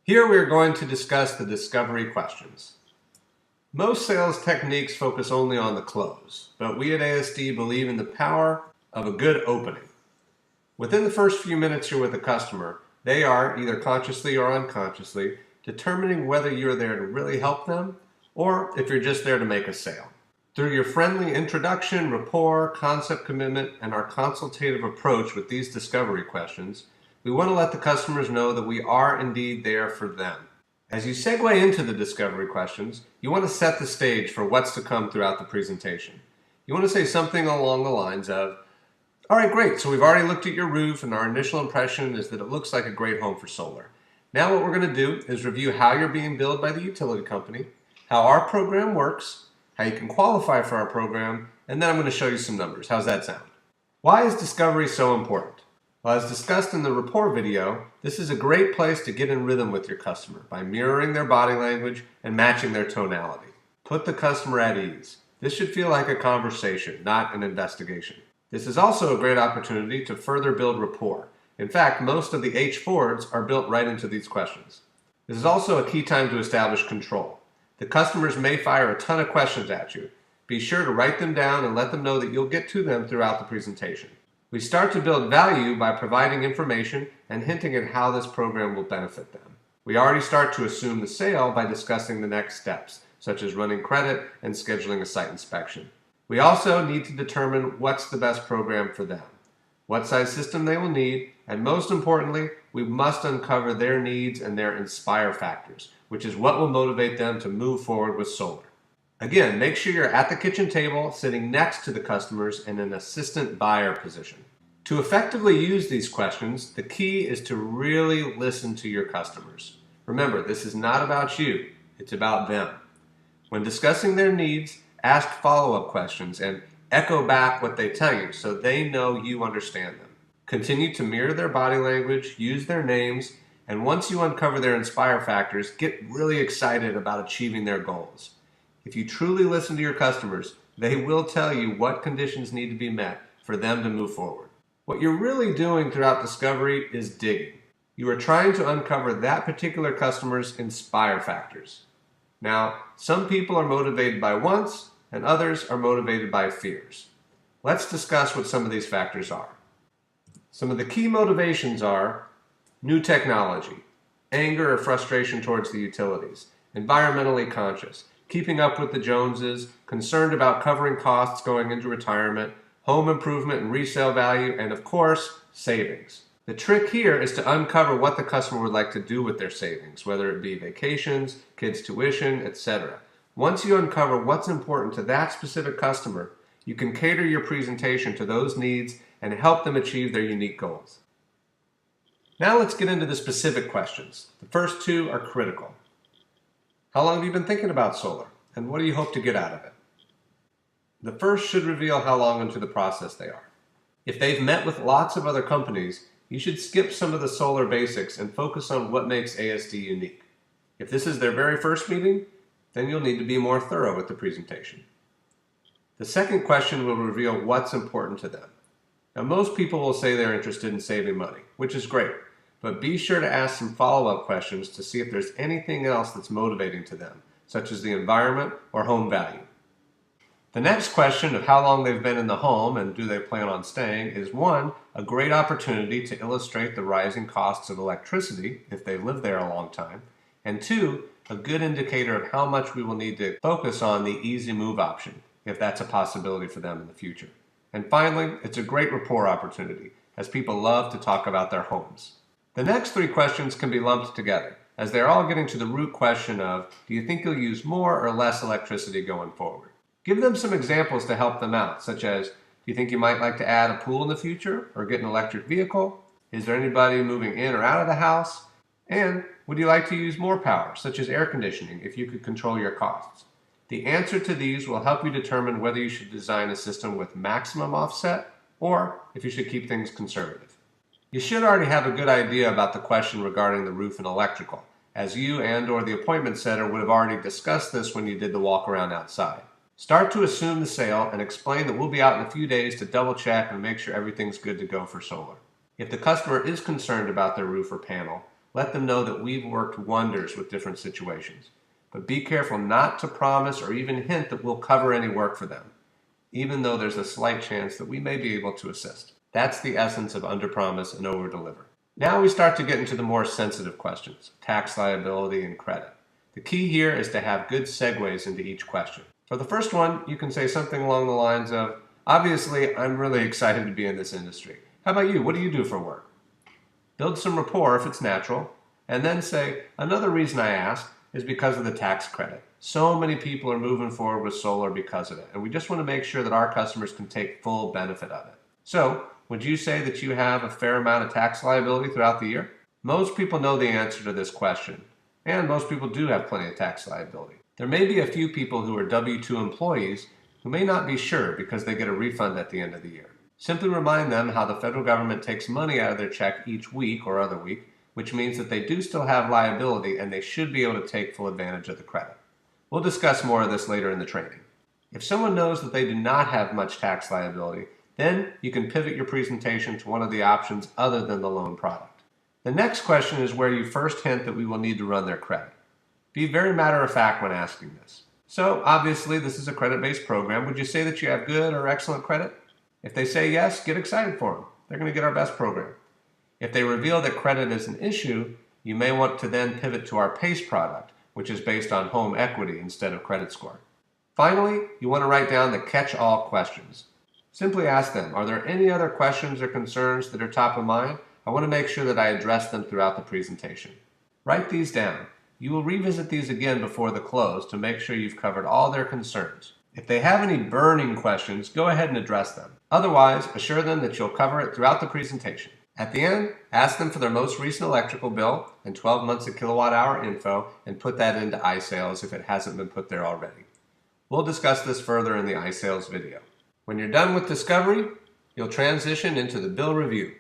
Here we are going to discuss the discovery questions. Most sales techniques focus only on the close, but we at ASD believe in the power of a good opening. Within the first few minutes you're with a customer, they are, either consciously or unconsciously, determining whether you're there to really help them or if you're just there to make a sale. Through your friendly introduction, rapport, concept commitment, and our consultative approach with these discovery questions, we want to let the customers know that we are indeed there for them. As you segue into the discovery questions, you want to set the stage for what's to come throughout the presentation. You want to say something along the lines of, all right, great, so we've already looked at your roof and our initial impression is that it looks like a great home for solar. Now what we're going to do is review how you're being billed by the utility company, how our program works, how you can qualify for our program, and then I'm going to show you some numbers. How's that sound? Why is discovery so important? Well, as discussed in the rapport video, this is a great place to get in rhythm with your customer by mirroring their body language and matching their tonality. Put the customer at ease. This should feel like a conversation, not an investigation. This is also a great opportunity to further build rapport. In fact, most of the H-Fords are built right into these questions. This is also a key time to establish control. The customers may fire a ton of questions at you. Be sure to write them down and let them know that you'll get to them throughout the presentation. We start to build value by providing information and hinting at how this program will benefit them. We already start to assume the sale by discussing the next steps, such as running credit and scheduling a site inspection. We also need to determine what's the best program for them, what size system they will need, and most importantly, we must uncover their needs and their inspire factors, which is what will motivate them to move forward with solar. Again, make sure you're at the kitchen table, sitting next to the customers in an assistant buyer position. To effectively use these questions, the key is to really listen to your customers. Remember, this is not about you, it's about them. When discussing their needs, ask follow-up questions and echo back what they tell you so they know you understand them. Continue to mirror their body language, use their names, and once you uncover their inspire factors, get really excited about achieving their goals. If you truly listen to your customers, they will tell you what conditions need to be met for them to move forward. What you're really doing throughout discovery is digging. You are trying to uncover that particular customer's inspire factors. Now, some people are motivated by wants and others are motivated by fears. Let's discuss what some of these factors are. Some of the key motivations are new technology, anger or frustration towards the utilities, environmentally conscious, keeping up with the Joneses, concerned about covering costs going into retirement, home improvement and resale value, and of course, savings. The trick here is to uncover what the customer would like to do with their savings, whether it be vacations, kids' tuition, etc. Once you uncover what's important to that specific customer, you can cater your presentation to those needs and help them achieve their unique goals. Now let's get into the specific questions. The first two are critical. How long have you been thinking about solar, and what do you hope to get out of it? The first should reveal how long into the process they are. If they've met with lots of other companies, you should skip some of the solar basics and focus on what makes ASD unique. If this is their very first meeting, then you'll need to be more thorough with the presentation. The second question will reveal what's important to them. Now, most people will say they're interested in saving money, which is great. But be sure to ask some follow-up questions to see if there's anything else that's motivating to them, such as the environment or home value. The next question of how long they've been in the home and do they plan on staying is one, a great opportunity to illustrate the rising costs of electricity if they've lived there a long time, and two, a good indicator of how much we will need to focus on the easy move option if that's a possibility for them in the future. And finally, it's a great rapport opportunity as people love to talk about their homes. The next three questions can be lumped together, as they're all getting to the root question of, do you think you'll use more or less electricity going forward? Give them some examples to help them out, such as, do you think you might like to add a pool in the future or get an electric vehicle? Is there anybody moving in or out of the house? And would you like to use more power, such as air conditioning, if you could control your costs? The answer to these will help you determine whether you should design a system with maximum offset or if you should keep things conservative. You should already have a good idea about the question regarding the roof and electrical, as you and/or the appointment setter would have already discussed this when you did the walk around outside. Start to assume the sale and explain that we'll be out in a few days to double check and make sure everything's good to go for solar. If the customer is concerned about their roof or panel, Let them know that we've worked wonders with different situations. But be careful not to promise or even hint that we'll cover any work for them, even though there's a slight chance that we may be able to assist. That's the essence of under-promise and over-deliver. Now we start to get into the more sensitive questions, tax liability and credit. The key here is to have good segues into each question. For the first one, you can say something along the lines of, obviously, I'm really excited to be in this industry. How about you? What do you do for work? Build some rapport if it's natural, and then say, another reason I ask is because of the tax credit. So many people are moving forward with solar because of it, and we just want to make sure that our customers can take full benefit of it. So, would you say that you have a fair amount of tax liability throughout the year? Most people know the answer to this question, and most people do have plenty of tax liability. There may be a few people who are W-2 employees who may not be sure because they get a refund at the end of the year. Simply remind them how the federal government takes money out of their check each week or other week, which means that they do still have liability and they should be able to take full advantage of the credit. We'll discuss more of this later in the training. If someone knows that they do not have much tax liability, then you can pivot your presentation to one of the options other than the loan product. The next question is where you first hint that we will need to run their credit. Be very matter-of-fact when asking this. So, obviously, this is a credit-based program. Would you say that you have good or excellent credit? If they say yes, get excited for them. They're going to get our best program. If they reveal that credit is an issue, you may want to then pivot to our PACE product, which is based on home equity instead of credit score. Finally, you want to write down the catch-all questions. Simply ask them, are there any other questions or concerns that are top of mind? I want to make sure that I address them throughout the presentation. Write these down. You will revisit these again before the close to make sure you've covered all their concerns. If they have any burning questions, go ahead and address them. Otherwise, assure them that you'll cover it throughout the presentation. At the end, ask them for their most recent electrical bill and 12 months of kilowatt-hour info and put that into iSales if it hasn't been put there already. We'll discuss this further in the iSales video. When you're done with discovery, you'll transition into the bill review.